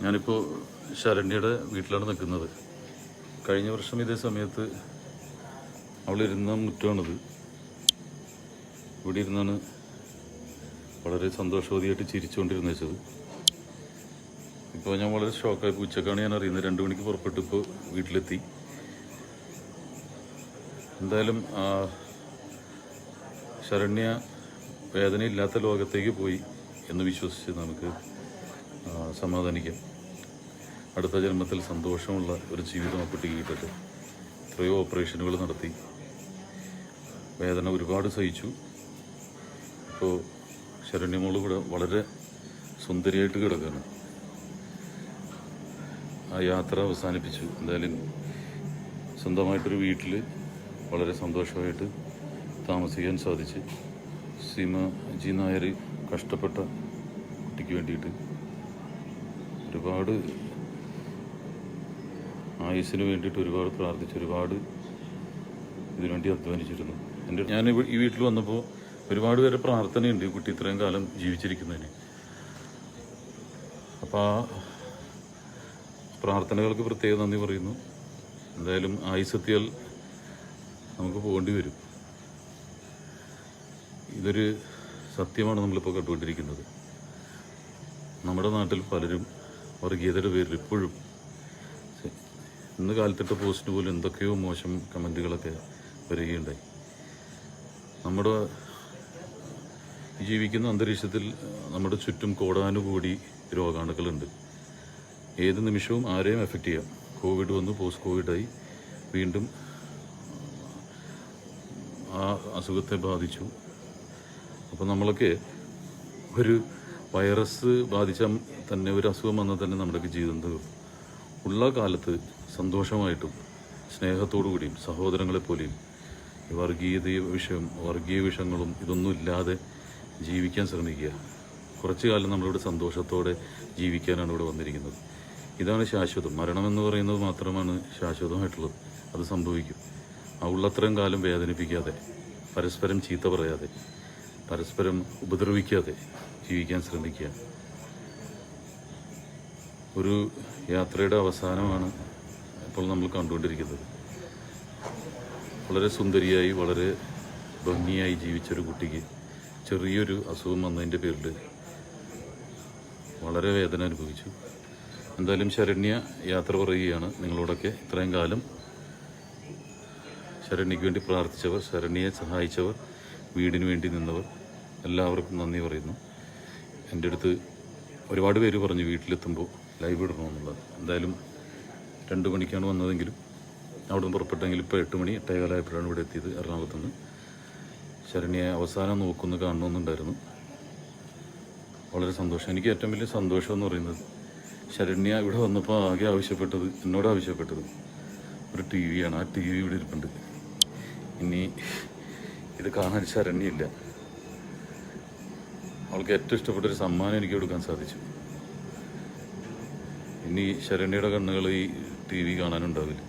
ഞാനിപ്പോൾ ശരണ്യയുടെ വീട്ടിലാണ് നിൽക്കുന്നത്. കഴിഞ്ഞ വർഷം ഇതേ സമയത്ത് അവളിരുന്ന മുറ്റമാണിത്. ഇവിടെ ഇരുന്നാണ് വളരെ സന്തോഷവതിയായിട്ട് ചിരിച്ചുകൊണ്ടിരുന്ന വെച്ചത്. ഇപ്പോൾ ഞാൻ വളരെ ഷോക്കായി. ഉച്ചക്കാണ് ഞാൻ അറിയുന്നത്. 2 മണിക്ക് പുറപ്പെട്ട് ഇപ്പോൾ വീട്ടിലെത്തി. എന്തായാലും ശരണ്യ വേദനയില്ലാത്ത ലോകത്തേക്ക് പോയി എന്ന് വിശ്വസിച്ച് നമുക്ക് സമാധാനിക്കാം. അടുത്ത ജന്മത്തിൽ സന്തോഷമുള്ള ഒരു ജീവിതം ആ കുട്ടിക്ക് കിട്ടട്ടെ. എത്രയോ ഓപ്പറേഷനുകൾ നടത്തി, വേദന ഒരുപാട് സഹിച്ചു. ഇപ്പോൾ ശരണ്യമോള് ഇവിടെ വളരെ സുന്ദരിയായിട്ട് കിടക്കുകയാണ്. ആ യാത്ര അവസാനിപ്പിച്ചു. എന്തായാലും സ്വന്തമായിട്ടൊരു വീട്ടിൽ വളരെ സന്തോഷമായിട്ട് താമസിക്കാൻ സാധിച്ച്. സീമ ജി നായർ കഷ്ടപ്പെട്ട കുട്ടിക്ക് വേണ്ടിയിട്ട് ഒരുപാട് ആയുസ്സിന് വേണ്ടിയിട്ട് ഒരുപാട് പ്രാർത്ഥിച്ചു, ഒരുപാട് ഇതിനുവേണ്ടി അധ്വാനിച്ചിരുന്നു. ഞാൻ ഈ വീട്ടിൽ വന്നപ്പോൾ ഒരുപാട് പേരെ പ്രാർത്ഥനയുണ്ട് കുട്ടി ഇത്രയും കാലം ജീവിച്ചിരിക്കുന്നതിന്. അപ്പോൾ ആ പ്രാർത്ഥനകൾക്ക് പ്രത്യേകം നന്ദി പറയുന്നു. എന്തായാലും ആയുസ്സെത്തിയാൽ നമുക്ക് പോകേണ്ടി വരും. ഇതൊരു സത്യമാണ് നമ്മളിപ്പോൾ കണ്ടുകൊണ്ടിരിക്കുന്നത്. നമ്മുടെ നാട്ടിൽ പലരും വർഗീയതയുടെ പേരിൽ ഇപ്പോഴും ഇന്ന് കാലത്തിട്ട പോസ്റ്റിന് പോലും എന്തൊക്കെയോ മോശം കമൻറ്റുകളൊക്കെ വരികയുണ്ടായി. നമ്മുടെ ജീവിക്കുന്ന അന്തരീക്ഷത്തിൽ നമ്മുടെ ചുറ്റും കോടാനുകൂടി രോഗാണുക്കളുണ്ട്. ഏത് നിമിഷവും ആരെയും എഫക്റ്റ് ചെയ്യാം. കോവിഡ് വന്നു, പോസ്റ്റ് കോവിഡായി, വീണ്ടും ആ അസുഖത്തെ ബാധിച്ചു. അപ്പോൾ നമ്മളൊക്കെ ഒരു വൈറസ് ബാധിച്ചാൽ തന്നെ, ഒരു അസുഖം വന്നാൽ തന്നെ നമ്മുടെയൊക്കെ ജീവിതം തീർന്നു. ഉള്ള കാലത്ത് സന്തോഷമായിട്ടും സ്നേഹത്തോടു കൂടിയും സഹോദരങ്ങളെപ്പോലെയും വർഗീയ വിഷയങ്ങളും ഇതൊന്നും ഇല്ലാതെ ജീവിക്കാൻ ശ്രമിക്കുക. കുറച്ചു കാലം നമ്മളിവിടെ സന്തോഷത്തോടെ ജീവിക്കാനാണ് ഇവിടെ വന്നിരിക്കുന്നത്. ഇതാണ് ശാശ്വതം. മരണമെന്ന് പറയുന്നത് മാത്രമാണ് ശാശ്വതമായിട്ടുള്ളത്. അത് സംഭവിക്കും. ആ ഉള്ളത്രയും കാലം വേദനിപ്പിക്കാതെ, പരസ്പരം ചീത്ത പറയാതെ, പരസ്പരം ഉപദ്രവിക്കാതെ ജീവിക്കാൻ ശ്രമിക്കുക. ഒരു യാത്രയുടെ അവസാനമാണ് ഇപ്പോൾ നമ്മൾ കണ്ടുകൊണ്ടിരിക്കുന്നത്. വളരെ സുന്ദരിയായി, വളരെ ഭംഗിയായി ജീവിച്ചൊരു കുട്ടിക്ക് ചെറിയൊരു അസുഖം വന്നതിൻ്റെ പേരിൽ വളരെ വേദന അനുഭവിച്ചു. എന്തായാലും ശരണ്യ യാത്ര പറയുകയാണ്. നിങ്ങളോടൊക്കെ ഇത്രയും കാലം ശരണ്യയ്ക്ക് വേണ്ടി പ്രാർത്ഥിച്ചവർ, ശരണ്യയെ സഹായിച്ചവർ, വീടിന് വേണ്ടി നിന്നവർ എല്ലാവർക്കും നന്ദി പറയുന്നു. എൻ്റെ അടുത്ത് ഒരുപാട് പേര് പറഞ്ഞു വീട്ടിലെത്തുമ്പോൾ ലൈവ് ഇടണമെന്നുള്ളത്. എന്തായാലും 2 മണിക്കാണ് വന്നതെങ്കിലും അവിടെ നിന്ന് പുറപ്പെട്ടെങ്കിലും ഇപ്പോൾ 8 മണി 8:15 ഇവിടെ എത്തിയത് എറണാകുളത്തുനിന്ന്. ശരണ്യയെ അവസാനം കാണണമെന്നുണ്ടായിരുന്നു. വളരെ സന്തോഷം. എനിക്ക് ഏറ്റവും വലിയ സന്തോഷം എന്ന് പറയുന്നത് ശരണ്യ ഇവിടെ വന്നപ്പോൾ എന്നോട് ആവശ്യപ്പെട്ടത് ഒരു ടി വിയാണ്. ആ ടി വി ഇവിടെ ഇരിപ്പുണ്ട്. ഇനി ഇത് കാണാൻ ശരണ്യയില്ല. അവൾക്ക് ഏറ്റവും ഇഷ്ടപ്പെട്ടൊരു സമ്മാനം എനിക്ക് കൊടുക്കാൻ സാധിച്ചു. ഇനി ശരണ്യയുടെ കണ്ണുകൾ ഈ ടി വി കാണാനുണ്ടാവില്ല.